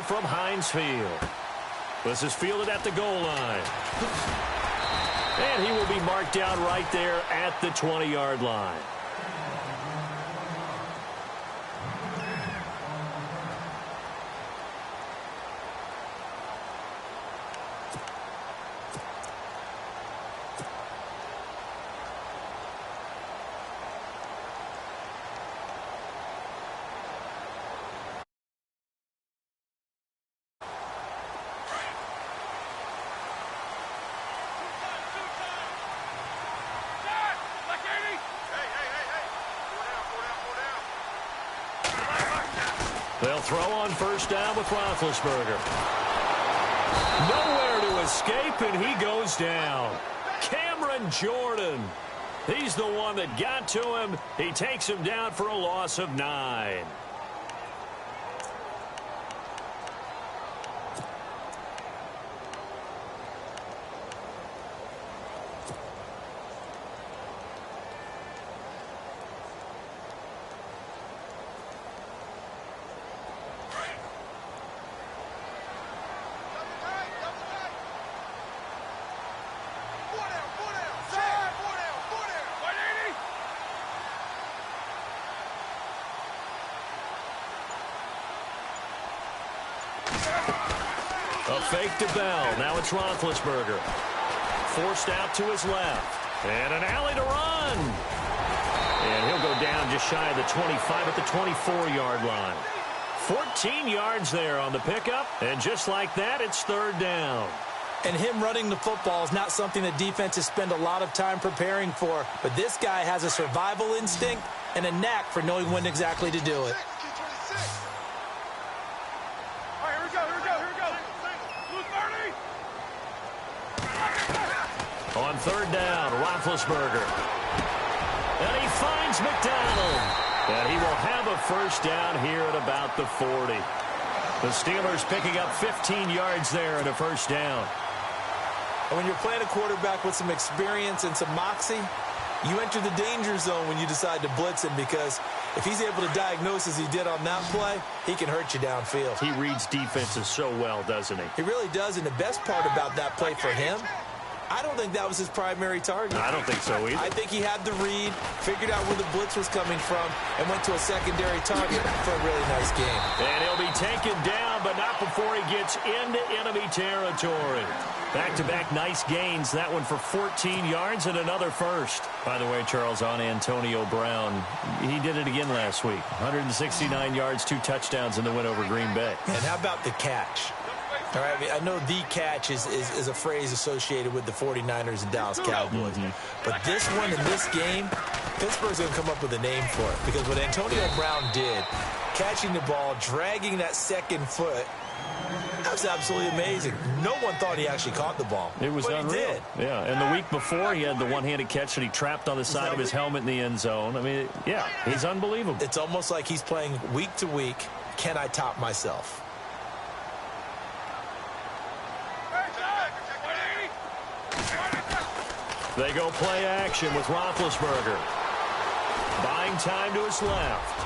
from Heinz Field. This is fielded at the goal line. And he will be marked down right there at the 20-yard line. They'll throw on first down with Roethlisberger. Nowhere to escape, and he goes down. Cameron Jordan. He's the one that got to him. He takes him down for a loss of 9. A fake to Bell. Now it's Roethlisberger. Forced out to his left. And an alley to run. And he'll go down just shy of the 25 at the 24-yard line. 14 yards there on the pickup. And just like that, it's third down. And him running the football is not something that defenses spend a lot of time preparing for. But this guy has a survival instinct and a knack for knowing when exactly to do it. On third down, Roethlisberger. And he finds McDonald. And he will have a first down here at about the 40. The Steelers picking up 15 yards there and a first down. And when you're playing a quarterback with some experience and some moxie, you enter the danger zone when you decide to blitz him, because if he's able to diagnose as he did on that play, he can hurt you downfield. He reads defenses so well, doesn't he? He really does, and the best part about that play for him, I don't think that was his primary target. I don't think so either. I think he had the read, figured out where the blitz was coming from, and went to a secondary target for a really nice game. And he'll be taken down, but not before he gets into enemy territory. Back-to-back nice gains. That one for 14 yards and another first. By the way, Charles, on Antonio Brown, he did it again last week. 169 yards, 2 touchdowns in the win over Green Bay. And how about the catch? All right, I know the catch is a phrase associated with the 49ers and Dallas Cowboys. But this one in this game, Pittsburgh's going to come up with a name for it. Because what Antonio Brown did, catching the ball, dragging that second foot, that was absolutely amazing. No one thought he actually caught the ball. It was unreal. He did. Yeah, and the week before, he had the one-handed catch that he trapped on the side of his helmet in the end zone. I mean, yeah, he's unbelievable. It's almost like he's playing week to week. Can I top myself? They go play action with Roethlisberger. Buying time to his left.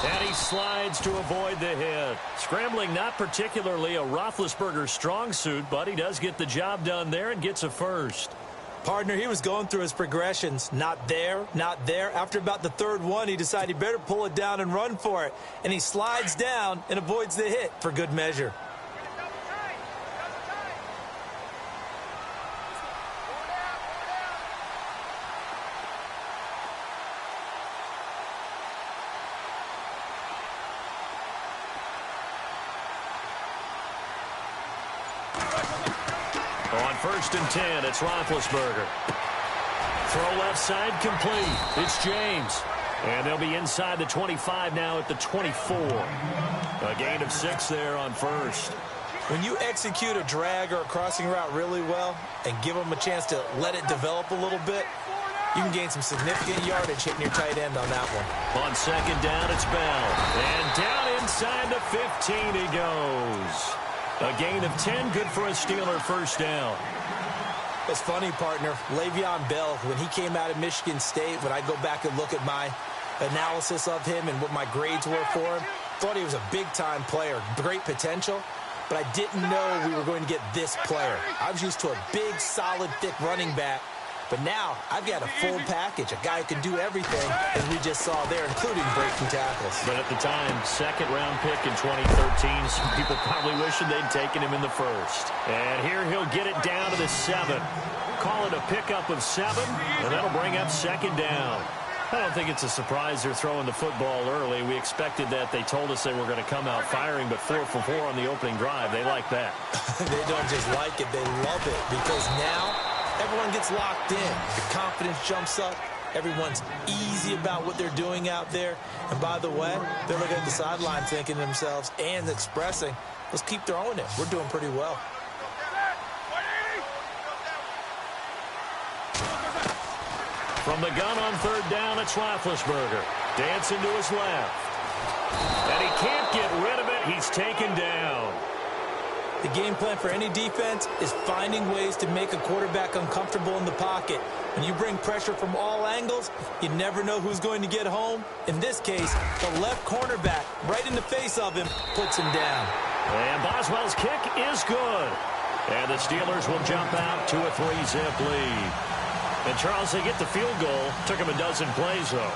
And he slides to avoid the hit. Scrambling not particularly a Roethlisberger strong suit, but he does get the job done there and gets a first. Partner, he was going through his progressions. Not there, not there. After about the third one, he decided he better pull it down and run for it. And he slides down and avoids the hit for good measure. On 1st and 10, it's Roethlisberger. Throw left side complete. It's James. And they'll be inside the 25 now at the 24. A gain of 6 there on first. When you execute a drag or a crossing route really well and give them a chance to let it develop a little bit, you can gain some significant yardage hitting your tight end on that one. On 2nd down, it's Bell. And down inside the 15 he goes. A gain of 10, good for a Steeler first down. It's funny, partner. Le'Veon Bell, when he came out of Michigan State, when I go back and look at my analysis of him and what my grades were for him, thought he was a big-time player, great potential, but I didn't know we were going to get this player. I was used to a big, solid, thick running back, but now I've got a full package, a guy who can do everything, as we just saw there, including breaking tackles. But at the time, second-round pick in 2013, some people probably wishing they'd taken him in the first. And here he'll get it down to the 7. Call it a pickup of 7, and that'll bring up second down. I don't think it's a surprise they're throwing the football early. We expected that. They told us they were going to come out firing, but 4 for 4 on the opening drive. They like that. They don't just like it, they love it, because now everyone gets locked in. The confidence jumps up. Everyone's easy about what they're doing out there. And by the way, they're looking at the sideline thinking to themselves and expressing, let's keep throwing it. We're doing pretty well. From the gun on third down, it's Roethlisberger. Dancing to his left. And he can't get rid of it. He's taken down. The game plan for any defense is finding ways to make a quarterback uncomfortable in the pocket. When you bring pressure from all angles, you never know who's going to get home. In this case, the left cornerback, right in the face of him, puts him down. And Boswell's kick is good. And the Steelers will jump out to a 3-zip lead. And, Charles, they get the field goal. Took him a dozen plays, though.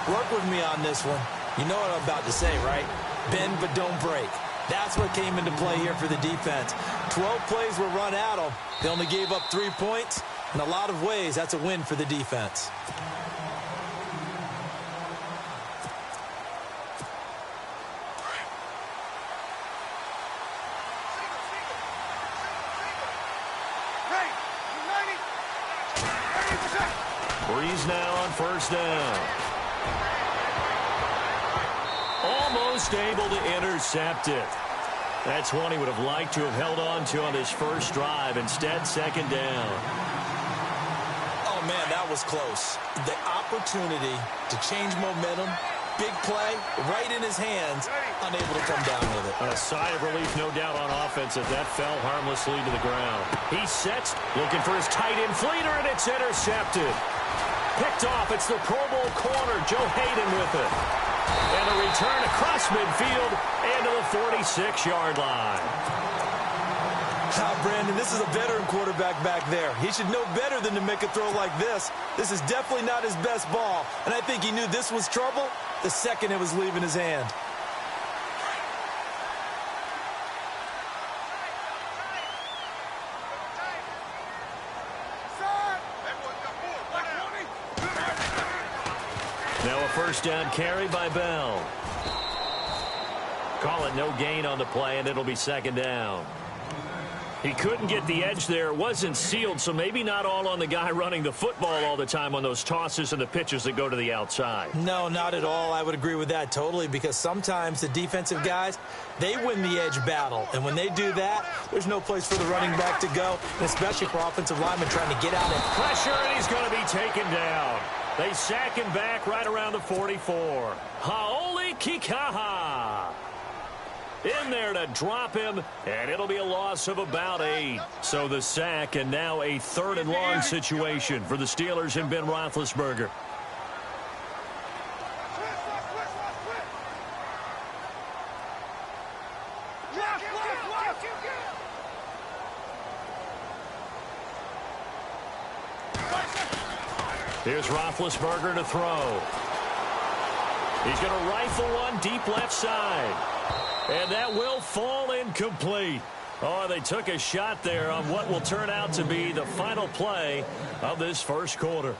Work with me on this one. You know what I'm about to say, right? Bend but don't break. That's what came into play here for the defense. 12 plays were run at them. They only gave up 3 points. In a lot of ways, that's a win for the defense. Breeze now on first down. Almost able to intercept it. That's one he would have liked to have held on to on his first drive. Instead, second down. Oh, man, that was close. The opportunity to change momentum, big play, right in his hands, unable to come down with it. A sigh of relief, no doubt, on offense as that fell harmlessly to the ground. He sets, looking for his tight end Fleeter, and it's intercepted. Picked off. It's the Pro Bowl corner, Joe Hayden, with it. And a return across midfield and to the 46-yard line. Brandon, this is a veteran quarterback back there. He should know better than to make a throw like this. This is definitely not his best ball. And I think he knew this was trouble the second it was leaving his hand. Now a first down carry by Bell. Call it no gain on the play, and it'll be second down. He couldn't get the edge there. It wasn't sealed, so maybe not all on the guy running the football all the time on those tosses and the pitches that go to the outside. No, not at all. I would agree with that totally, because sometimes the defensive guys, they win the edge battle. And when they do that, there's no place for the running back to go, and especially for offensive linemen trying to get out of pressure, and he's going to be taken down. They sack him back right around the 44. Haoli Kikaha in there to drop him, and it'll be a loss of about 8. So the sack, and now a 3rd and long situation for the Steelers and Ben Roethlisberger. Here's Roethlisberger to throw. He's going to rifle one deep left side. And that will fall incomplete. Oh, they took a shot there on what will turn out to be the final play of this first quarter.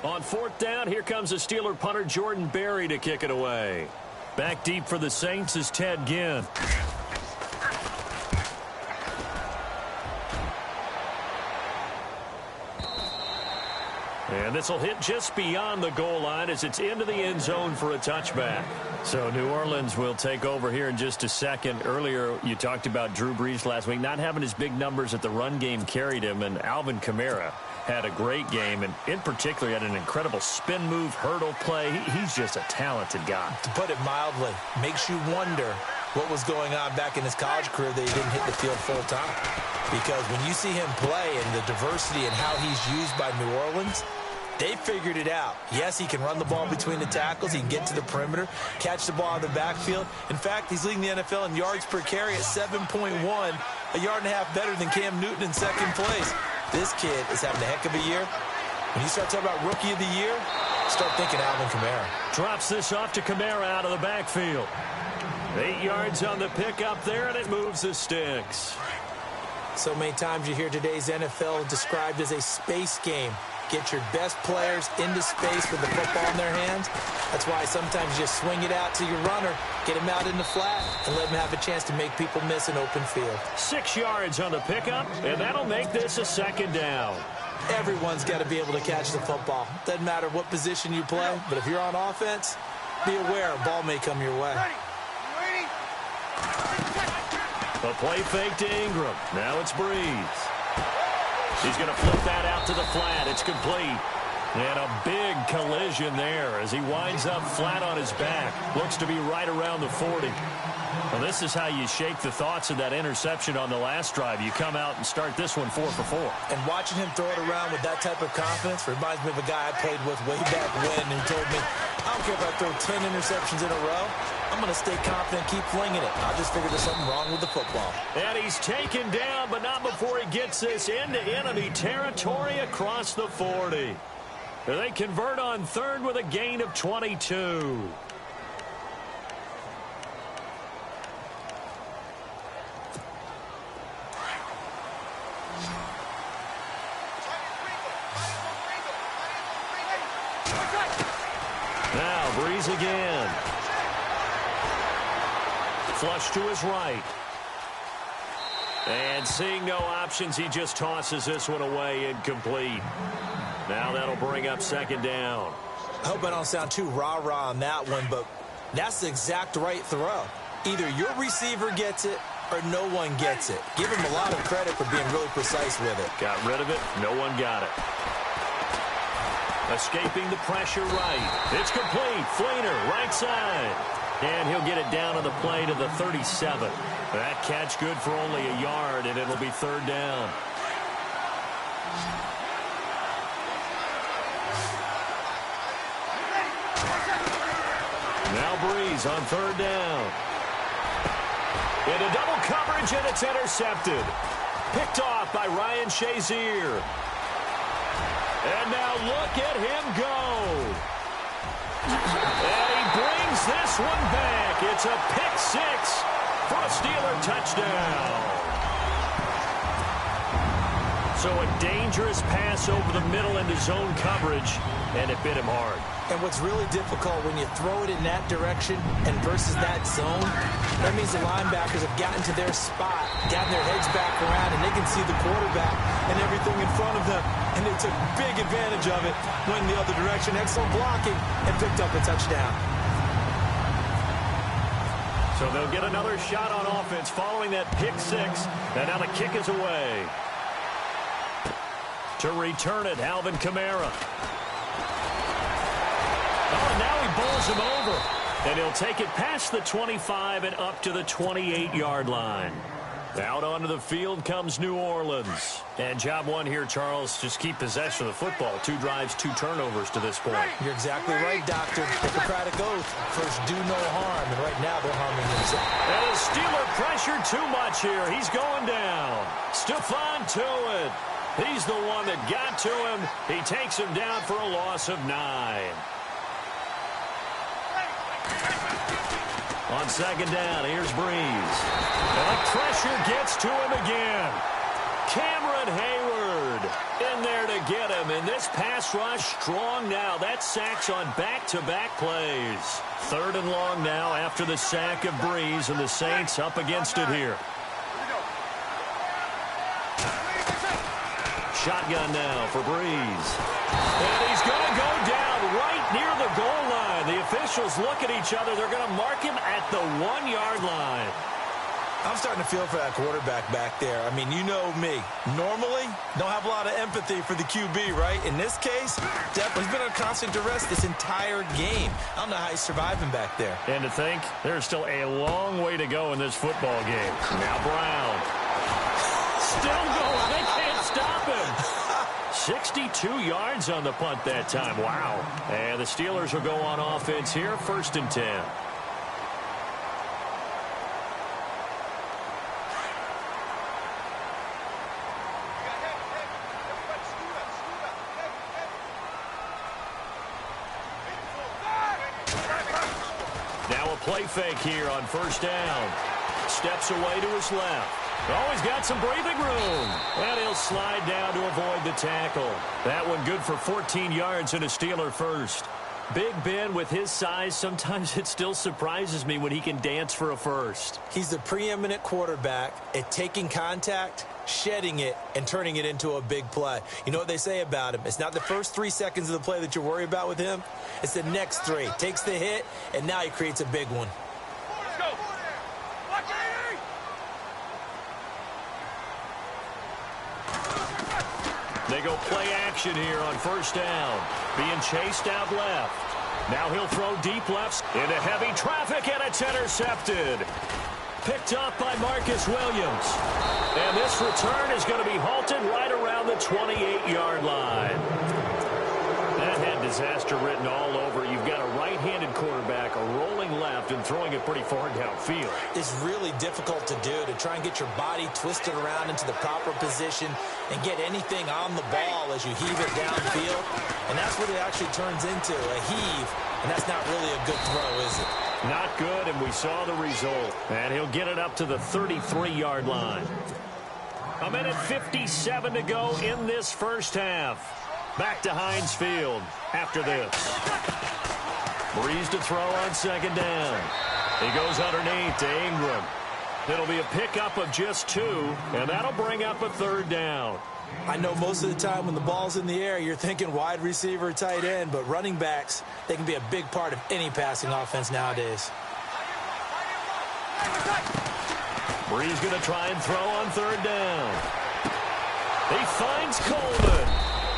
On 4th down, here comes the Steeler punter Jordan Berry to kick it away. Back deep for the Saints is Ted Ginn. And this will hit just beyond the goal line as it's into the end zone for a touchback. So New Orleans will take over here in just a second. Earlier, you talked about Drew Brees last week not having his big numbers at the run game carried him, and Alvin Kamara had a great game, and in particular had an incredible spin move, hurdle play. He's just a talented guy. To put it mildly, makes you wonder what was going on back in his college career that he didn't hit the field full time. Because when you see him play and the diversity and how he's used by New Orleans, They figured it out. Yes, he can run the ball between the tackles. He can get to the perimeter, catch the ball out of the backfield. In fact, he's leading the NFL in yards per carry at 7.1, a yard and a half better than Cam Newton in second place. This kid is having a heck of a year. When you start talking about Rookie of the Year, start thinking Alvin Kamara. Drops this off to Kamara out of the backfield. 8 yards on the pickup there, and it moves the sticks. So many times you hear today's NFL described as a space game. Get your best players into space with the football in their hands. That's why sometimes you just swing it out to your runner, get him out in the flat, and let him have a chance to make people miss an open field. 6 yards on the pickup, and that'll make this a second down. Everyone's got to be able to catch the football. Doesn't matter what position you play, but if you're on offense, be aware a ball may come your way. A play fake to Ingram. Now it's Breeze. He's going to flip that out to the flat. It's complete. And a big collision there as he winds up flat on his back. Looks to be right around the 40. Well, this is how you shake the thoughts of that interception on the last drive. You come out and start this one 4 for 4. And watching him throw it around with that type of confidence reminds me of a guy I played with way back when who told me, I don't care if I throw 10 interceptions in a row. I'm going to stay confident, keep flinging it. I'll just figure there's something wrong with the football. And he's taken down, but not before he gets this into enemy territory across the 40. They convert on third with a gain of 22. Now Breeze again. Flush to his right. And seeing no options, he just tosses this one away, incomplete. Now that'll bring up second down. I hope I don't sound too rah-rah on that one, but that's the exact right throw. Either your receiver gets it or no one gets it. Give him a lot of credit for being really precise with it. Got rid of it. No one got it. Escaping the pressure right. It's complete. Fleener, right side. And he'll get it down on the play to the 37. That catch good for only a yard, and it'll be third down. Now Breeze on third down. Into double coverage, and it's intercepted. Picked off by Ryan Shazier. And now look at him go. And he brings this one back. It's a pick six for a Steeler touchdown. So a dangerous pass over the middle into zone coverage, and it bit him hard. And what's really difficult when you throw it in that direction and versus that zone, that means the linebackers have gotten to their spot, gotten their heads back around, and they can see the quarterback and everything in front of them. And they took big advantage of it, went the other direction, excellent blocking, and picked up a touchdown. So they'll get another shot on offense following that pick six. And now the kick is away. To return it, Alvin Kamara. Oh, and now he bowls him over. And he'll take it past the 25 and up to the 28-yard line. Out onto the field comes New Orleans. And job one here, Charles, just keep possession of the football. 2 drives, 2 turnovers to this point. You're exactly right, Doctor. Hippocratic oath. First, do no harm. And right now, they're harming themselves. And the Steeler pressure too much here. He's going down. Stephon Tuitt. He's the one that got to him. He takes him down for a loss of 9. On second down, here's Breeze. And the pressure gets to him again. Cameron Hayward in there to get him. And this pass rush strong now. That's sacks on back-to-back plays. Third and long now after the sack of Breeze, and the Saints up against it here. Shotgun now for Breeze. And he's going to go down right near the goal line. The officials look at each other. They're going to mark him at the 1-yard line. I'm starting to feel for that quarterback back there. I mean, you know me. Normally, don't have a lot of empathy for the QB, right? In this case, definitely he's been under constant duress this entire game. I don't know how he's surviving back there. And to think, there's still a long way to go in this football game. Now Brown. Still going. They can't stop him. 62 yards on the punt that time. Wow. And the Steelers will go on offense here, 1st and 10. Now a play fake here on 1st down. Steps away to his left. Oh, he's got some breathing room. And he'll slide down to avoid the tackle. That one good for 14 yards and a Steeler first. Big Ben, with his size, sometimes it still surprises me when he can dance for a first. He's the preeminent quarterback at taking contact, shedding it, and turning it into a big play. You know what they say about him? It's not the first 3 seconds of the play that you worry about with him. It's the next 3. Takes the hit, and now he creates a big one. They go play action here on 1st down. Being chased out left. Now he'll throw deep left into heavy traffic, and it's intercepted. Picked up by Marcus Williams. And this return is going to be halted right around the 28-yard line. That had disaster written all over. You've got a right-handed quarterback rolling left and throwing it pretty far downfield. It's really difficult to do, to try and get your body twisted around into the proper position and get anything on the ball as you heave it downfield. And that's what it actually turns into, a heave. And that's not really a good throw, is it? Not good, and we saw the result. And he'll get it up to the 33-yard line. 1:57 to go in this first half. Back to Heinz Field after this. Breeze to throw on 2nd down. He goes underneath to Ingram. It'll be a pickup of just 2, and that'll bring up a 3rd down. I know most of the time when the ball's in the air, you're thinking wide receiver, tight end, but running backs, they can be a big part of any passing offense nowadays. Breeze going to try and throw on 3rd down. He finds Coleman.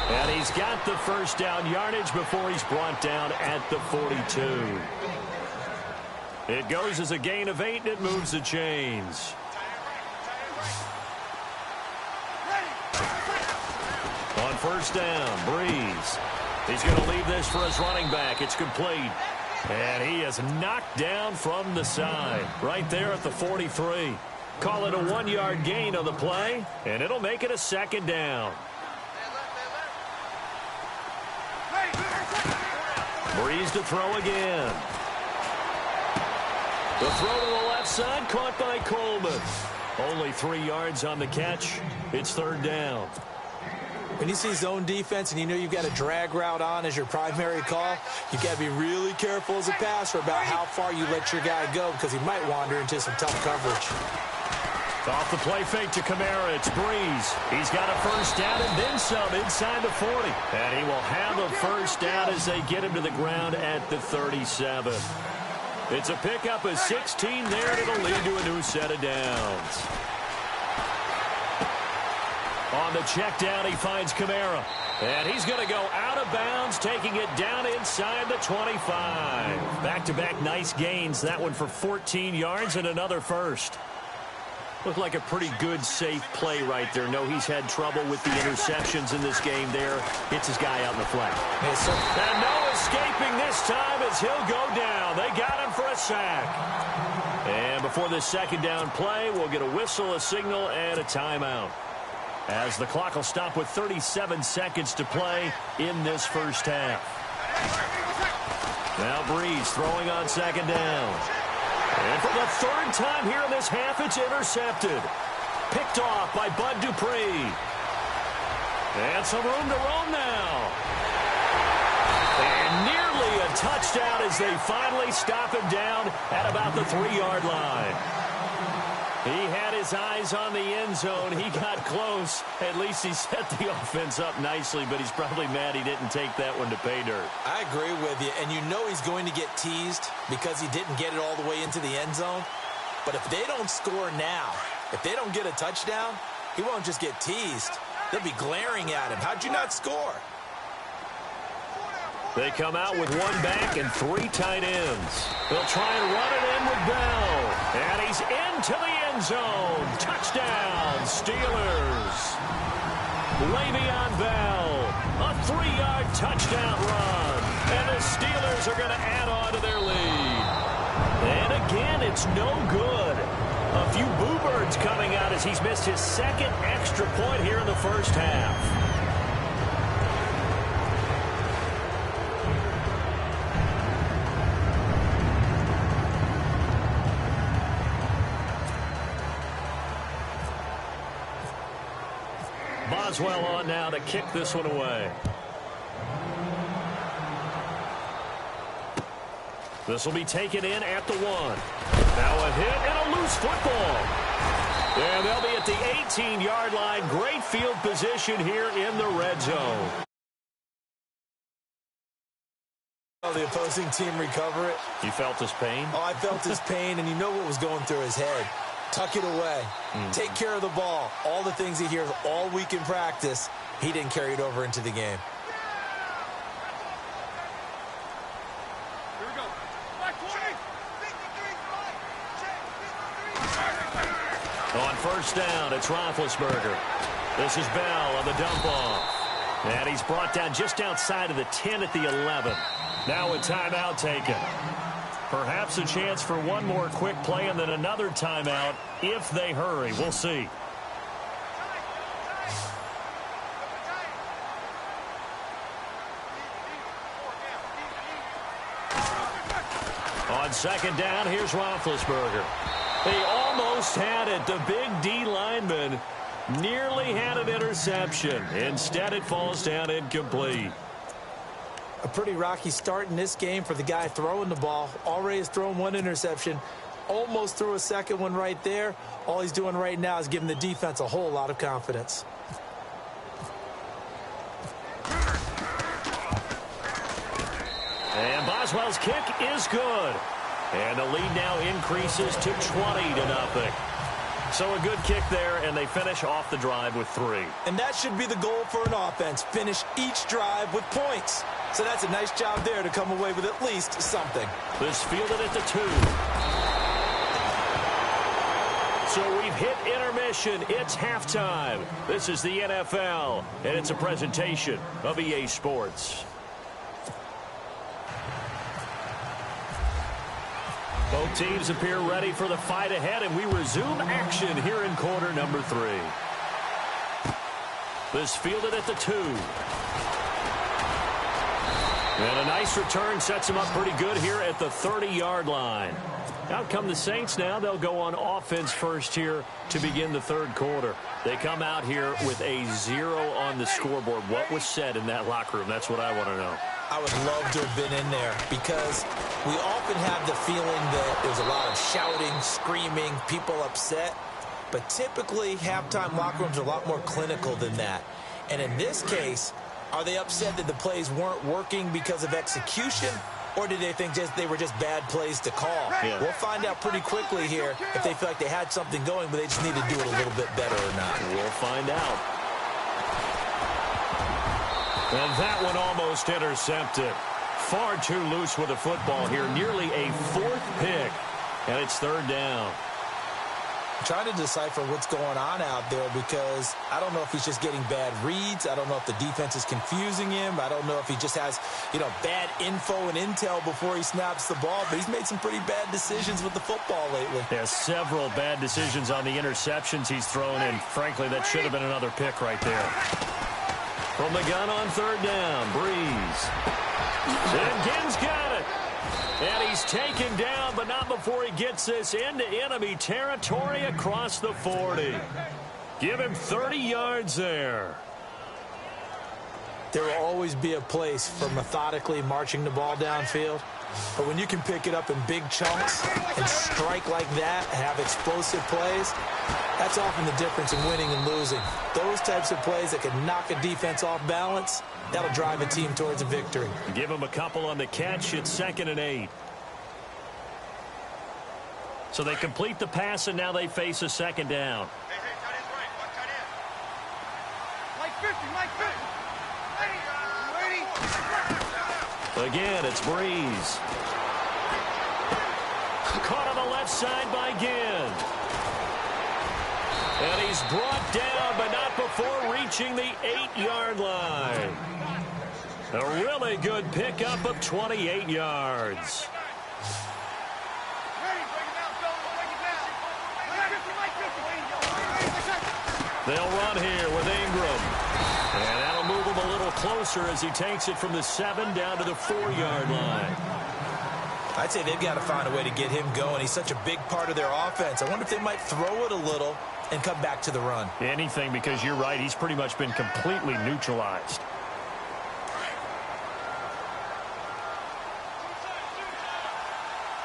And he's got the 1st down yardage before he's brought down at the 42. It goes as a gain of 8, and it moves the chains. On 1st down, Breeze. He's going to leave this for his running back. It's complete. And he is knocked down from the side. Right there at the 43. Call it a 1-yard gain on the play, and it'll make it a 2nd down. Breeze to throw again. The throw to the left side, caught by Coleman. Only 3 yards on the catch. It's 3rd down. When you see zone defense and you know you've got a drag route on as your primary call, you've got to be really careful as a passer about how far you let your guy go, because he might wander into some tough coverage. Off the play fake to Kamara, it's Breeze. He's got a 1st down and then some inside the 40. And he will have a 1st down as they get him to the ground at the 37. It's a pickup of 16 there, and it'll lead to a new set of downs. On the check down, he finds Kamara. And he's going to go out of bounds, taking it down inside the 25. Back-to-back nice gains. That one for 14 yards and another 1st. Looked like a pretty good, safe play right there. No, he's had trouble with the interceptions in this game there. Hits his guy out in the flat. Yes, and no escaping this time as he'll go down. They got him for a sack. And before this 2nd down play, we'll get a whistle, a signal, and a timeout, as the clock will stop with 37 seconds to play in this first half. Now Breeze throwing on 2nd down. And for the 3rd time here in this half, it's intercepted. Picked off by Bud Dupree. And some room to roam now. And nearly a touchdown as they finally stop him down at about the 3-yard line. He had his eyes on the end zone. He got close. At least he set the offense up nicely, but he's probably mad he didn't take that one to pay dirt. I agree with you, and you know he's going to get teased because he didn't get it all the way into the end zone. But if they don't score now, if they don't get a touchdown, he won't just get teased. They'll be glaring at him. How'd you not score? They come out with 1 back and 3 tight ends. They'll try and run it in with Bell. And he's into the end zone. Touchdown, Steelers. Le'Veon Bell, a 3-yard touchdown run. And the Steelers are going to add on to their lead. And again, it's no good. A few boo birds coming out as he's missed his second extra point here in the first half. Boswell on now to kick this one away. This will be taken in at the 1. Now a hit and a loose football. And they'll be at the 18-yard line. Great field position here in the red zone. The opposing team recover it. You felt his pain? Oh, I felt his pain, and you know what was going through his head. Tuck it away. Take care of the ball. All the things he hears all week in practice, he didn't carry it over into the game. Here we go. On first down, it's Roethlisberger. This is Bell on the dump off. And he's brought down just outside of the 10 at the 11. Now a timeout taken. Perhaps a chance for one more quick play and then another timeout if they hurry. We'll see. On second down, here's Roethlisberger. He almost had it. The big D lineman nearly had an interception. Instead, it falls down incomplete. A pretty rocky start in this game for the guy throwing the ball. Already has thrown one interception. Almost threw a second one right there. All he's doing right now is giving the defense a whole lot of confidence. And Boswell's kick is good. And the lead now increases to 20-0. So a good kick there, and they finish off the drive with 3. And that should be the goal for an offense. Finish each drive with points. So that's a nice job there to come away with at least something. This fielded at the 2. So we've hit intermission. It's halftime. This is the NFL, and it's a presentation of EA Sports. Both teams appear ready for the fight ahead, and we resume action here in quarter number 3. This fielded at the 2. And a nice return sets him up pretty good here at the 30-yard line. Out come the Saints now. They'll go on offense first here to begin the third quarter. They come out here with a 0 on the scoreboard. What was said in that locker room? That's what I want to know. I would love to have been in there because we often have the feeling that there's a lot of shouting, screaming, people upset. But typically, halftime locker rooms are a lot more clinical than that. And in this case, are they upset that the plays weren't working because of execution? Or did they think they were just bad plays to call? Yeah. We'll find out pretty quickly here if they feel like they had something going, but they just need to do it a little bit better or not. We'll find out. And that one almost intercepted. Far too loose with the football here. Nearly a 4th pick. And it's third down. I'm trying to decipher what's going on out there because I don't know if he's just getting bad reads. I don't know if the defense is confusing him. I don't know if he just has, bad info and intel before he snaps the ball. But he's made some pretty bad decisions with the football lately. Has several bad decisions on the interceptions he's thrown, and frankly, that should have been another pick right there. From the gun on third down, Breeze. And Ginn's got it. And he's taken down, but not before he gets this into enemy territory across the 40. Give him 30 yards there. There will always be a place for methodically marching the ball downfield. But when you can pick it up in big chunks and strike like that, have explosive plays, that's often the difference in winning and losing. Those types of plays that can knock a defense off balance, that'll drive a team towards a victory. Give him a couple on the catch. It's 2nd and 8. So they complete the pass, and now they face a second down. Hey, tight end's right. Watch tight end. Mike 50, Mike 50. Ready? Again, it's Breeze. Caught on the left side by Ginn. And he's brought down, but not before reaching the 8-yard line. A really good pickup of 28 yards. They'll run here with Ingram. And that'll move him a little closer as he takes it from the 7 down to the 4-yard line. I'd say they've got to find a way to get him going. He's such a big part of their offense. I wonder if they might throw it a little and come back to the run. Anything, because you're right. He's pretty much been completely neutralized.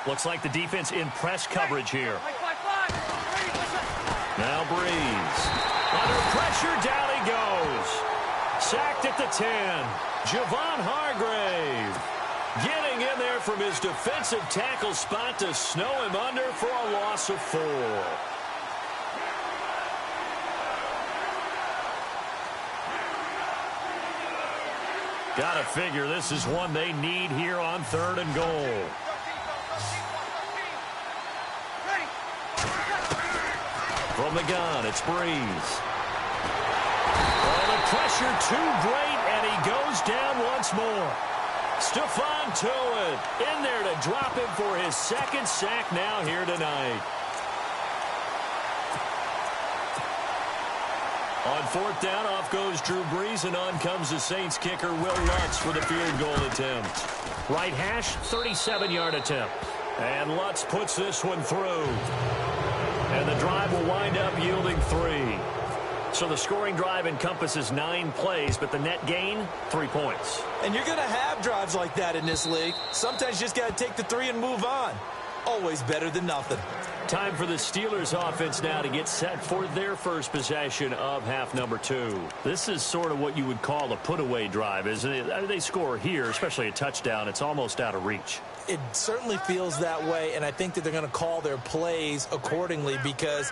Looks like the defense in press coverage here. Now Breeze. Under pressure, down he goes. Sacked at the 10. Javon Hargrave getting in there from his defensive tackle spot to snow him under for a loss of 4. Gotta figure this is one they need here on 3rd and goal. From the gun, it's Breeze. Oh, the pressure too great, and he goes down once more. Stephon Tuitt in there to drop him for his 2nd sack now here tonight. On 4th down, off goes Drew Brees, and on comes the Saints kicker, Will Lutz, for the field goal attempt. Right hash, 37-yard attempt. And Lutz puts this one through. And the drive will wind up yielding 3. So the scoring drive encompasses 9 plays, but the net gain, 3 points. And you're going to have drives like that in this league. Sometimes you just got to take the 3 and move on. Always better than nothing. Time for the Steelers offense now to get set for their first possession of half number 2. This is sort of what you would call a put-away drive, isn't it? They score here, especially a touchdown. It's almost out of reach. It certainly feels that way, and I think that they're going to call their plays accordingly, because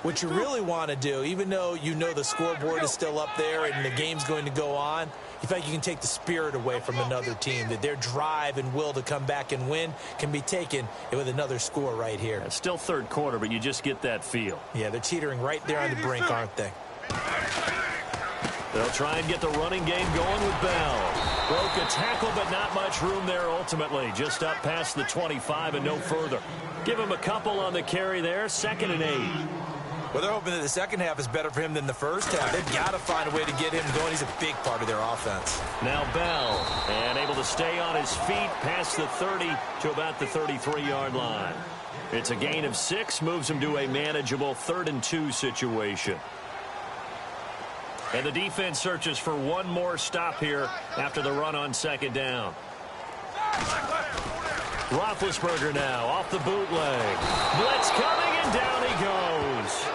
what you really want to do, even though you know the scoreboard is still up there and the game's going to go on, you think you can take the spirit away from another team, that their drive and will to come back and win can be taken with another score right here. It's still 3rd quarter, but you just get that feel. Yeah, they're teetering right there on the brink, aren't they? They'll try and get the running game going with Bell. Broke a tackle, but not much room there ultimately. Just up past the 25 and no further. Give him a couple on the carry there. 2nd and 8. Well, they're hoping that the second half is better for him than the first half. They've got to find a way to get him going. He's a big part of their offense. Now Bell, and able to stay on his feet past the 30 to about the 33-yard line. It's a gain of 6, moves him to a manageable 3rd and 2 situation. And the defense searches for one more stop here after the run on 2nd down. Roethlisberger now off the bootleg. Blitz coming, and down he goes.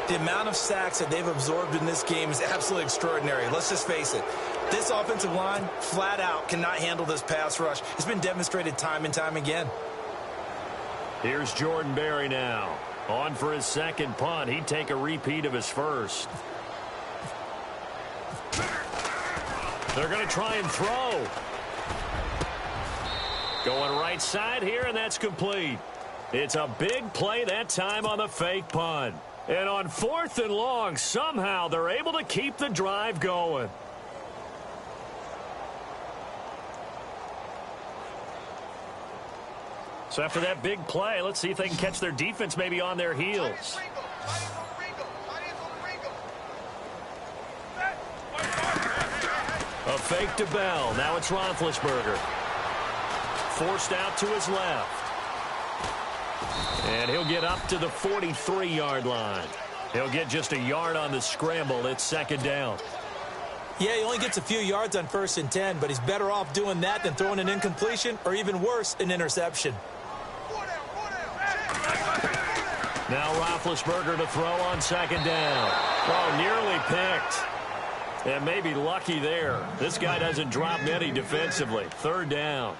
The amount of sacks that they've absorbed in this game is absolutely extraordinary. Let's just face it. This offensive line, flat out, cannot handle this pass rush. It's been demonstrated time and time again. Here's Jordan Berry now. On for his 2nd punt. He'd take a repeat of his first. They're going to try and throw. Going right side here, and that's complete. It's a big play that time on the fake punt. And on 4th and long, somehow they're able to keep the drive going. So after that big play, let's see if they can catch their defense maybe on their heels. A fake to Bell. Now it's Roethlisberger. Forced out to his left. And he'll get up to the 43-yard line. He'll get just a yard on the scramble. It's 2nd down. Yeah, he only gets a few yards on 1st and 10, but he's better off doing that than throwing an incompletion or even worse, an interception. Now Roethlisberger to throw on 2nd down. Oh, nearly picked. And maybe lucky there. This guy doesn't drop many defensively. 3rd down.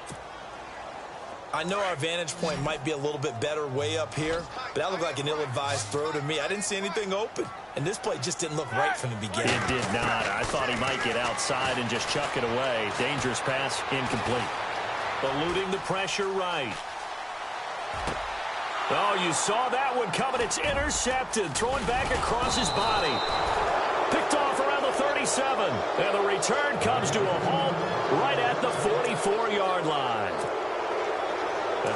I know our vantage point might be a little bit better way up here, but that looked like an ill-advised throw to me. I didn't see anything open, and this play just didn't look right from the beginning. It did not. I thought he might get outside and just chuck it away. Dangerous pass, incomplete. Eluding the pressure right. Oh, you saw that one coming. It's intercepted. Throwing back across his body. Picked off around the 37. And the return comes to a halt right at the 44-yard line.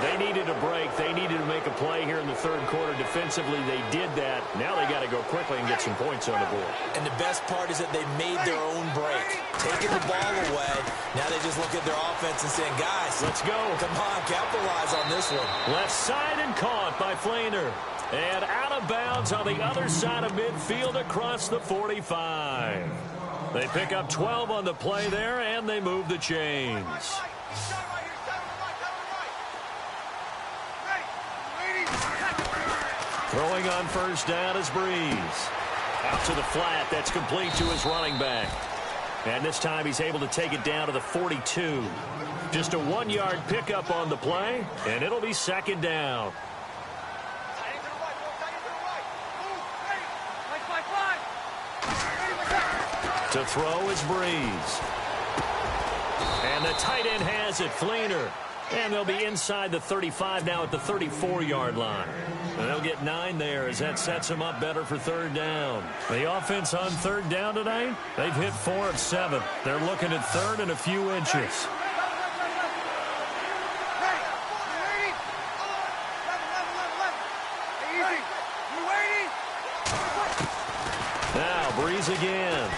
They needed a break. They needed to make a play here in the third quarter. Defensively, they did that. Now they got to go quickly and get some points on the board. And the best part is that they made their own break. Taking the ball away. Now they just look at their offense and saying, guys, let's go. Come on, capitalize on this one. Left side and caught by Flainer. And out of bounds on the other side of midfield across the 45. They pick up 12 on the play there, and they move the chains. Throwing on first down is Breeze. Out to the flat. That's complete to his running back. And this time he's able to take it down to the 42. Just a 1-yard pickup on the play, and it'll be second down. To throw is Breeze. And the tight end has it, Flainer. And they'll be inside the 35 now at the 34-yard line. And they'll get 9 there as that sets them up better for third down. The offense on third down tonight, they've hit 4 of 7. They're looking at third and a few inches. Now Breeze again.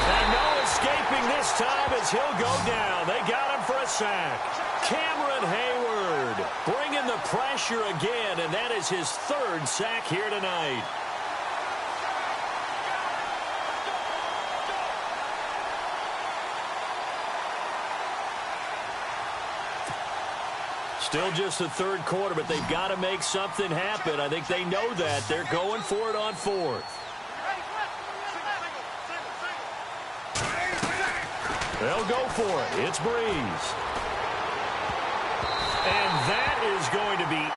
And no escaping this time as he'll go down. They got him for a sack. Cameron Hayward bringing the pressure again, and that is his 3rd sack here tonight. Still just the third quarter, but they've got to make something happen. I think they know that. They're going for it on 4th. They'll go for it. It's Breeze. And that is going to be